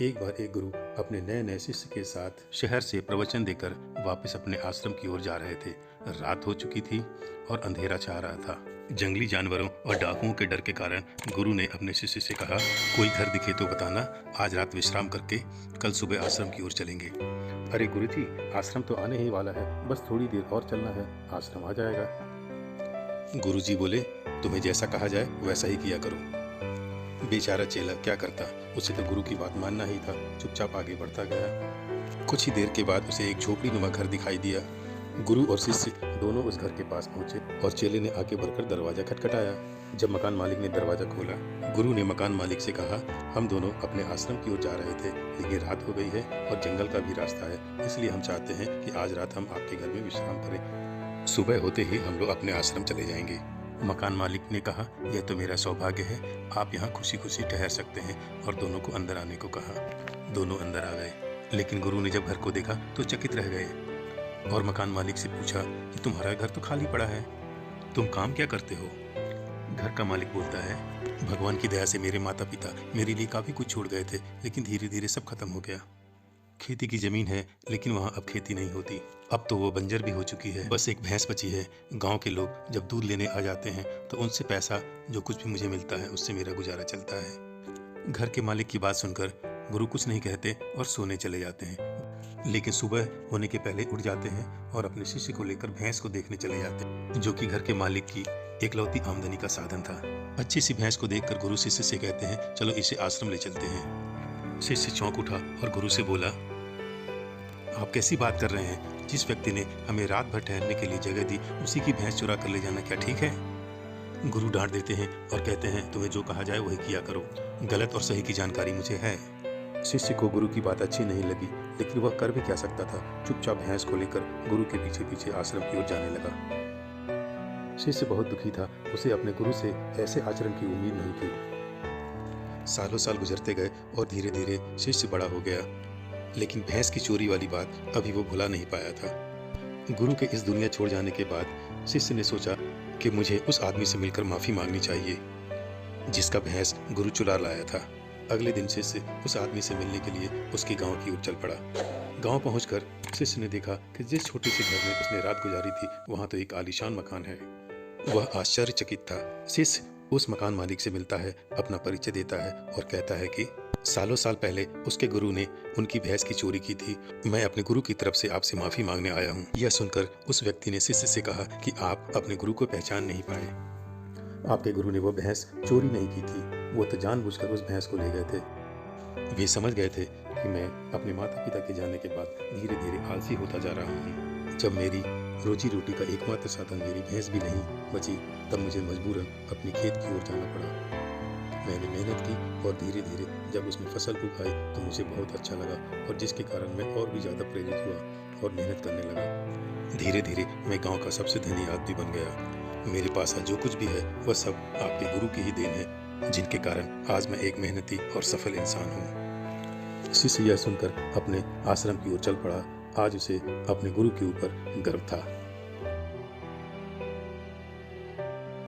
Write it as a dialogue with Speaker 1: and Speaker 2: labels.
Speaker 1: एक बार एक गुरु अपने नए नए शिष्य के साथ शहर से प्रवचन देकर वापस अपने आश्रम की ओर जा रहे थे। रात हो चुकी थी और अंधेरा छा रहा था। जंगली जानवरों और डाकुओं के डर के कारण गुरु ने अपने शिष्य से कहा, कोई घर दिखे तो बताना, आज रात विश्राम करके कल सुबह आश्रम की ओर चलेंगे। अरे गुरु जी, आश्रम तो आने ही वाला है, बस थोड़ी देर और चलना है, आश्रम आ जाएगा। गुरु जी बोले, तुम्हें जैसा कहा जाए वैसा ही किया करो। बेचारा चेला क्या करता, उसे तो गुरु की बात मानना ही था। चुपचाप आगे बढ़ता गया। कुछ ही देर के बाद उसे एक झोपड़ी नुमा घर दिखाई दिया। गुरु और शिष्य दोनों उस घर के पास पहुंचे और चेले ने आगे बढ़कर दरवाजा खटखटाया। जब मकान मालिक ने दरवाजा खोला, गुरु ने मकान मालिक से कहा, हम दोनों अपने आश्रम की ओर जा रहे थे, लेकिन रात हो गई है और जंगल का भी रास्ता है, इसलिए हम चाहते हैं कि आज रात हम आपके घर में विश्राम करें। सुबह होते ही हम लोग अपने आश्रम चले जाएंगे। मकान मालिक ने कहा, यह तो मेरा सौभाग्य है, आप यहाँ खुशी खुशी ठहर सकते हैं, और दोनों को अंदर आने को कहा। दोनों अंदर आ गए, लेकिन गुरु ने जब घर को देखा तो चकित रह गए और मकान मालिक से पूछा कि तुम्हारा घर तो खाली पड़ा है, तुम काम क्या करते हो? घर का मालिक बोलता है, भगवान की दया से मेरे माता पिता मेरे लिए काफ़ी कुछ छोड़ गए थे, लेकिन धीरे धीरे सब खत्म हो गया। खेती की जमीन है, लेकिन वहाँ अब खेती नहीं होती, अब तो वो बंजर भी हो चुकी है, बस एक भैंस बची है। गांव के लोग जब दूध लेने आ जाते हैं तो उनसे पैसा जो कुछ भी मुझे मिलता है उससे मेरा गुजारा चलता है। घर के मालिक की बात सुनकर गुरु कुछ नहीं कहते और सोने चले जाते हैं, लेकिन सुबह होने के पहले उठ जाते हैं और अपने शिष्य को लेकर भैंस को देखने चले जाते हैं, जो कि घर के मालिक की एकलौती आमदनी का साधन था। अच्छी सी भैंस को देखकर गुरु शिष्य से कहते हैं, चलो इसे आश्रम ले चलते हैं। शिष्य चौंक उठा और गुरु से बोला, आप कैसी बात कर रहे हैं? जिस व्यक्ति ने हमें रात भर ठहरने के लिए जगह दी, उसी की भैंस चुरा कर ले जाना क्या ठीक है? गुरु डांट देते हैं और कहते हैं, तुम्हें जो कहा जाए वही किया करो, गलत और सही की जानकारी मुझे है। शिष्य को गुरु की बात अच्छी नहीं लगी, लेकिन वह कर भी क्या सकता था। चुपचाप भैंस को लेकर गुरु के पीछे पीछे आश्रम की ओर जाने लगा। शिष्य बहुत दुखी था, उसे अपने गुरु से ऐसे आचरण की उम्मीद नहीं थी। सालों साल गुजरते गए और धीरे धीरे शिष्य बड़ा हो गया, लेकिन भैंस की चोरी वाली बात अभी वो भुला नहीं पाया था। गुरु के इस दुनिया छोड़ जाने के बाद शिष्य ने सोचा कि मुझे उस आदमी से मिलकर माफ़ी मांगनी चाहिए जिसका भैंस गुरु चुरा लाया था। अगले दिन शिष्य उस आदमी से मिलने के लिए उसके गांव की ओर चल पड़ा। गांव पहुंचकर शिष्य ने देखा कि जिस छोटे से घर में उसने रात गुजारी थी, वहां तो एक आलीशान मकान है। वह आश्चर्यचकित था। शिष्य उस मकान मालिक से मिलता है, अपना परिचय देता है और कहता है कि सालों साल पहले उसके गुरु ने उनकी भैंस की चोरी की थी। मैं अपने गुरु की तरफ से आपसे माफ़ी मांगने आया हूँ। यह सुनकर उस व्यक्ति ने शिष्य से कहा कि आप अपने गुरु को पहचान नहीं पाए। आपके गुरु ने वो भैंस चोरी नहीं की थी, वो तो जानबूझकर उस भैंस को ले गए थे। वे समझ गए थे कि मैं अपने माता पिता के जाने के बाद धीरे धीरे आलसी होता जा रहा हूँ। जब मेरी रोजी रोटी का एकमात्र साधन मेरी भैंस भी नहीं बची, तब मुझे मजबूरन अपनी खेत की ओर जाना पड़ा। मैंने मेहनत की और धीरे धीरे जब उसमें फसल उगाई तो मुझे बहुत अच्छा लगा, और जिसके कारण मैं और भी ज़्यादा प्रेरित हुआ और मेहनत करने लगा। धीरे धीरे मैं गांव का सबसे धनी आदमी बन गया। मेरे पास आज जो कुछ भी है वह सब आपके गुरु की ही देन है, जिनके कारण आज मैं एक मेहनती और सफल इंसान हूँ। शिष्य यह सुनकर अपने आश्रम की ओर चल पड़ा। आज उसे अपने गुरु के ऊपर गर्व था।